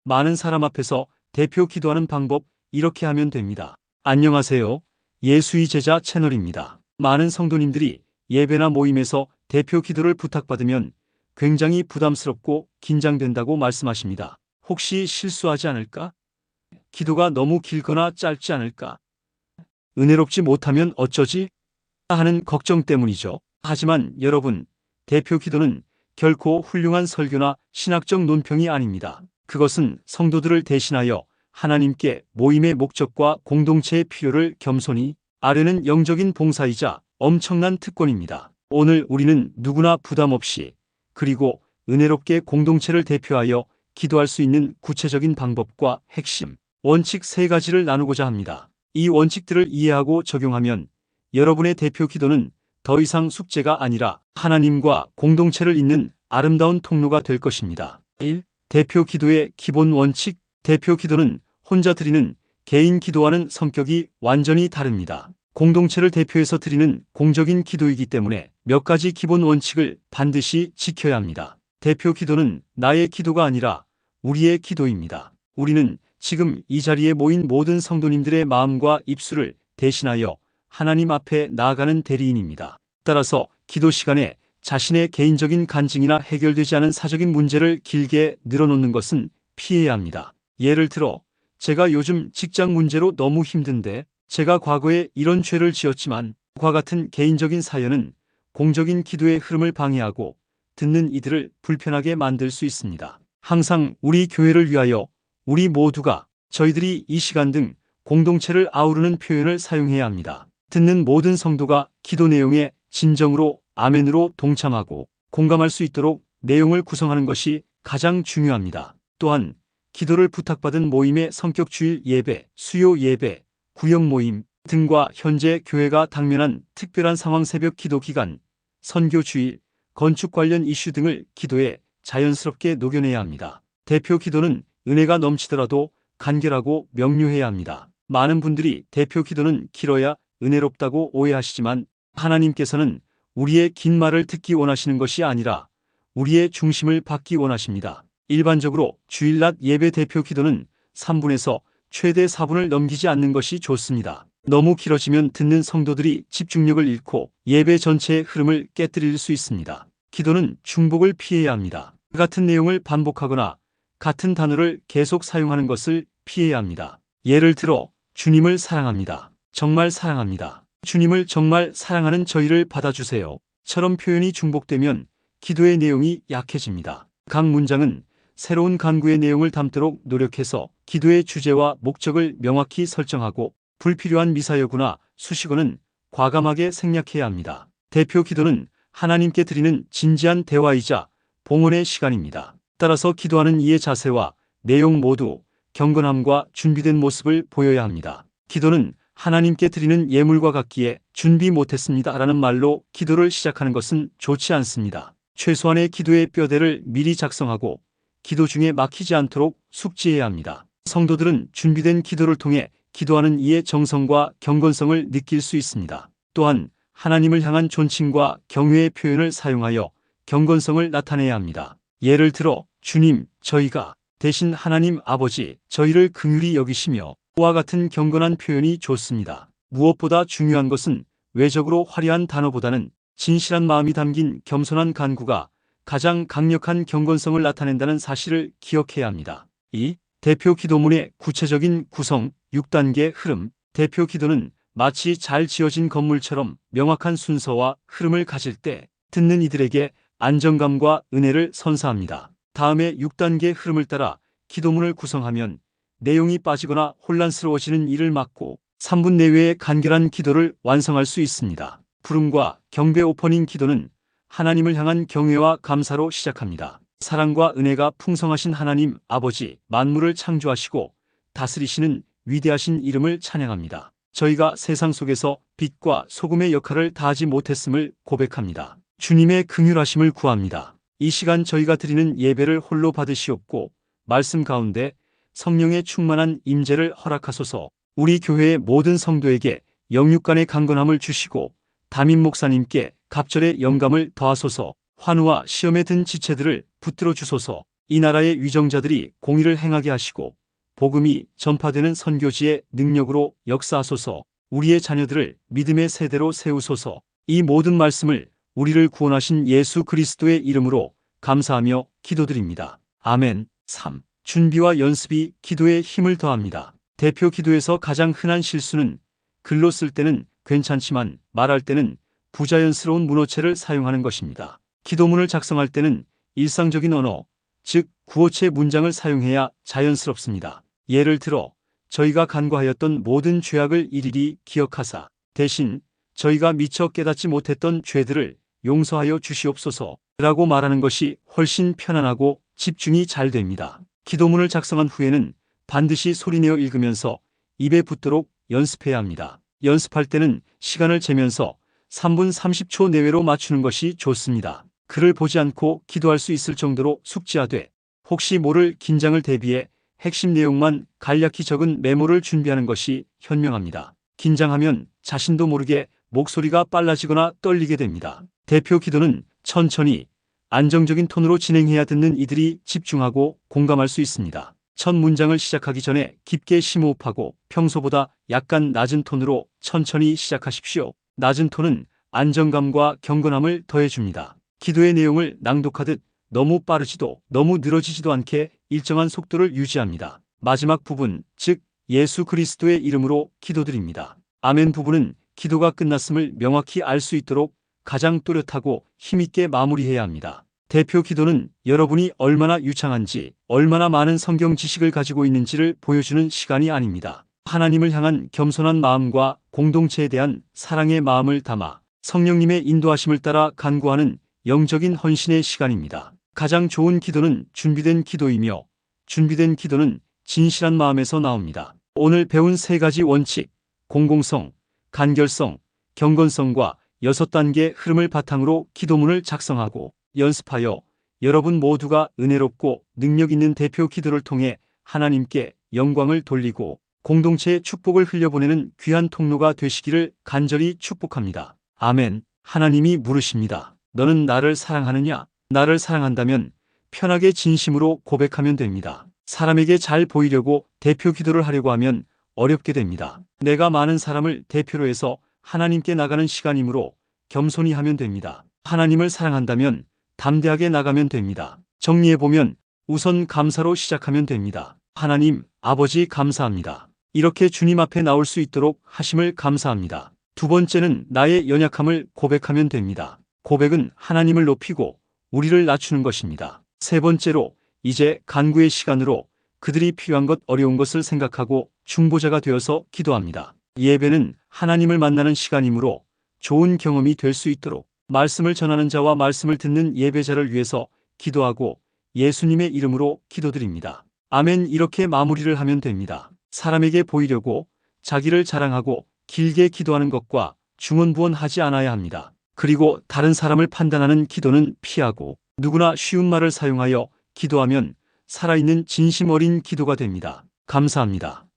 많은 사람 앞에서 대표 기도하는 방법 이렇게 하면 됩니다. 안녕하세요. 예수의 제자 채널입니다. 많은 성도님들이 예배나 모임에서 대표 기도를 부탁받으면 굉장히 부담스럽고 긴장된다고 말씀하십니다. 혹시 실수하지 않을까? 기도가 너무 길거나 짧지 않을까? 은혜롭지 못하면 어쩌지? 하는 걱정 때문이죠. 하지만 여러분, 대표 기도는 결코 훌륭한 설교나 신학적 논평이 아닙니다. 그것은 성도들을 대신하여 하나님께 모임의 목적과 공동체의 필요를 겸손히 아뢰는 영적인 봉사이자 엄청난 특권입니다. 오늘 우리는 누구나 부담 없이 그리고 은혜롭게 공동체를 대표하여 기도할 수 있는 구체적인 방법과 핵심, 원칙 3가지를 나누고자 합니다. 이 원칙들을 이해하고 적용하면 여러분의 대표 기도는 더 이상 숙제가 아니라 하나님과 공동체를 잇는 아름다운 통로가 될 것입니다. 1. 대표 기도의 기본 원칙. 대표 기도는 혼자 드리는 개인 기도와는 성격이 완전히 다릅니다. 공동체를 대표해서 드리는 공적인 기도이기 때문에 몇 가지 기본 원칙을 반드시 지켜야 합니다. 대표 기도는 나의 기도가 아니라 우리의 기도입니다. 우리는 지금 이 자리에 모인 모든 성도님들의 마음과 입술을 대신하여 하나님 앞에 나아가는 대리인입니다. 따라서 기도 시간에 자신의 개인적인 간증이나 해결되지 않은 사적인 문제를 길게 늘어놓는 것은 피해야 합니다. 예를 들어, 제가 요즘 직장 문제로 너무 힘든데, 제가 과거에 이런 죄를 지었지만, 과 같은 개인적인 사연은 공적인 기도의 흐름을 방해하고 듣는 이들을 불편하게 만들 수 있습니다. 항상 우리 교회를 위하여 우리 모두가 저희들이 이 시간 등 공동체를 아우르는 표현을 사용해야 합니다. 듣는 모든 성도가 기도 내용에 진정으로 아멘으로 동참하고 공감할 수 있도록 내용을 구성하는 것이 가장 중요합니다. 또한 기도를 부탁받은 모임의 성격 주일 예배, 수요 예배, 구역 모임 등과 현재 교회가 당면한 특별한 상황 새벽 기도 기간, 선교 주일, 건축 관련 이슈 등을 기도에 자연스럽게 녹여내야 합니다. 대표 기도는 은혜가 넘치더라도 간결하고 명료해야 합니다. 많은 분들이 대표 기도는 길어야 은혜롭다고 오해하시지만 하나님께서는 우리의 긴 말을 듣기 원하시는 것이 아니라 우리의 중심을 받기 원하십니다. 일반적으로 주일낮 예배 대표 기도는 3분에서 최대 4분을 넘기지 않는 것이 좋습니다. 너무 길어지면 듣는 성도들이 집중력을 잃고 예배 전체의 흐름을 깨뜨릴 수 있습니다. 기도는 중복을 피해야 합니다. 같은 내용을 반복하거나 같은 단어를 계속 사용하는 것을 피해야 합니다. 예를 들어, 주님을 사랑합니다. 정말 사랑합니다. 주님을 정말 사랑하는 저희를 받아주세요. 처럼 표현이 중복되면 기도의 내용이 약해집니다. 각 문장은 새로운 간구의 내용을 담도록 노력해서 기도의 주제와 목적을 명확히 설정하고 불필요한 미사여구나 수식어는 과감하게 생략해야 합니다. 대표 기도는 하나님께 드리는 진지한 대화이자 봉헌의 시간입니다. 따라서 기도하는 이의 자세와 내용 모두 경건함과 준비된 모습을 보여야 합니다. 기도는 하나님께 드리는 예물과 같기에 준비 못했습니다 라는 말로 기도를 시작하는 것은 좋지 않습니다. 최소한의 기도의 뼈대를 미리 작성하고 기도 중에 막히지 않도록 숙지해야 합니다. 성도들은 준비된 기도를 통해 기도하는 이의 정성과 경건성을 느낄 수 있습니다. 또한 하나님을 향한 존칭과 경외의 표현을 사용하여 경건성을 나타내야 합니다. 예를 들어, 주님, 저희가 대신 하나님 아버지, 저희를 긍휼히 여기시며 와 같은 경건한 표현이 좋습니다. 무엇보다 중요한 것은 외적으로 화려한 단어보다는 진실한 마음이 담긴 겸손한 간구가 가장 강력한 경건성을 나타낸다는 사실을 기억해야 합니다. 2. 대표 기도문의 구체적인 구성, 6단계 흐름. 대표 기도는 마치 잘 지어진 건물처럼 명확한 순서와 흐름을 가질 때 듣는 이들에게 안정감과 은혜를 선사합니다. 다음에 6단계 흐름을 따라 기도문을 구성하면 내용이 빠지거나 혼란스러워지는 일을 막고 3분 내외의 간결한 기도를 완성할 수 있습니다. 부름과 경배 오퍼닝 기도는 하나님을 향한 경외와 감사로 시작합니다. 사랑과 은혜가 풍성하신 하나님 아버지, 만물을 창조하시고 다스리시는 위대하신 이름을 찬양합니다. 저희가 세상 속에서 빛과 소금의 역할을 다하지 못했음을 고백합니다. 주님의 긍휼하심을 구합니다. 이 시간 저희가 드리는 예배를 홀로 받으시옵고 말씀 가운데 성령의 충만한 임재를 허락하소서. 우리 교회의 모든 성도에게 영육간의 강건함을 주시고 담임 목사님께 갑절의 영감을 더하소서. 환우와 시험에 든 지체들을 붙들어 주소서. 이 나라의 위정자들이 공의를 행하게 하시고 복음이 전파되는 선교지의 능력으로 역사하소서. 우리의 자녀들을 믿음의 세대로 세우소서. 이 모든 말씀을 우리를 구원하신 예수 그리스도의 이름으로 감사하며 기도드립니다. 아멘. 3. 준비와 연습이 기도에 힘을 더합니다. 대표 기도에서 가장 흔한 실수는 글로 쓸 때는 괜찮지만 말할 때는 부자연스러운 문어체를 사용하는 것입니다. 기도문을 작성할 때는 일상적인 언어, 즉 구어체 문장을 사용해야 자연스럽습니다. 예를 들어 저희가 간과하였던 모든 죄악을 일일이 기억하사 대신 저희가 미처 깨닫지 못했던 죄들을 용서하여 주시옵소서 라고 말하는 것이 훨씬 편안하고 집중이 잘 됩니다. 기도문을 작성한 후에는 반드시 소리내어 읽으면서 입에 붙도록 연습해야 합니다. 연습할 때는 시간을 재면서 3분 30초 내외로 맞추는 것이 좋습니다. 글을 보지 않고 기도할 수 있을 정도로 숙지하되 혹시 모를 긴장을 대비해 핵심 내용만 간략히 적은 메모를 준비하는 것이 현명합니다. 긴장하면 자신도 모르게 목소리가 빨라지거나 떨리게 됩니다. 대표 기도는 천천히 안정적인 톤으로 진행해야 듣는 이들이 집중하고 공감할 수 있습니다. 첫 문장을 시작하기 전에 깊게 심호흡하고 평소보다 약간 낮은 톤으로 천천히 시작하십시오. 낮은 톤은 안정감과 경건함을 더해줍니다. 기도의 내용을 낭독하듯 너무 빠르지도 너무 늘어지지도 않게 일정한 속도를 유지합니다. 마지막 부분, 즉 예수 그리스도의 이름으로 기도드립니다. 아멘 부분은 기도가 끝났음을 명확히 알 수 있도록 가장 또렷하고 힘있게 마무리해야 합니다. 대표 기도는 여러분이 얼마나 유창한지, 얼마나 많은 성경 지식을 가지고 있는지를 보여주는 시간이 아닙니다. 하나님을 향한 겸손한 마음과 공동체에 대한 사랑의 마음을 담아 성령님의 인도하심을 따라 간구하는 영적인 헌신의 시간입니다. 가장 좋은 기도는 준비된 기도이며 준비된 기도는 진실한 마음에서 나옵니다. 오늘 배운 3가지 원칙, 공공성, 간결성, 경건성과 6단계 흐름을 바탕으로 기도문을 작성하고 연습하여 여러분 모두가 은혜롭고 능력 있는 대표 기도를 통해 하나님께 영광을 돌리고 공동체의 축복을 흘려보내는 귀한 통로가 되시기를 간절히 축복합니다. 아멘. 하나님이 물으십니다. 너는 나를 사랑하느냐? 나를 사랑한다면 편하게 진심으로 고백하면 됩니다. 사람에게 잘 보이려고 대표 기도를 하려고 하면 어렵게 됩니다. 내가 많은 사람을 대표로 해서 하나님께 나가는 시간이므로 겸손히 하면 됩니다. 하나님을 사랑한다면 담대하게 나가면 됩니다. 정리해보면 우선 감사로 시작하면 됩니다. 하나님, 아버지 감사합니다. 이렇게 주님 앞에 나올 수 있도록 하심을 감사합니다. 두 번째는 나의 연약함을 고백하면 됩니다. 고백은 하나님을 높이고 우리를 낮추는 것입니다. 세 번째로 이제 간구의 시간으로 그들이 필요한 것 어려운 것을 생각하고 중보자가 되어서 기도합니다. 예배는 하나님을 만나는 시간이므로 좋은 경험이 될 수 있도록 말씀을 전하는 자와 말씀을 듣는 예배자를 위해서 기도하고 예수님의 이름으로 기도드립니다. 아멘. 이렇게 마무리를 하면 됩니다. 사람에게 보이려고 자기를 자랑하고 길게 기도하는 것과 중언부언하지 않아야 합니다. 그리고 다른 사람을 판단하는 기도는 피하고 누구나 쉬운 말을 사용하여 기도하면 살아있는 진심 어린 기도가 됩니다. 감사합니다.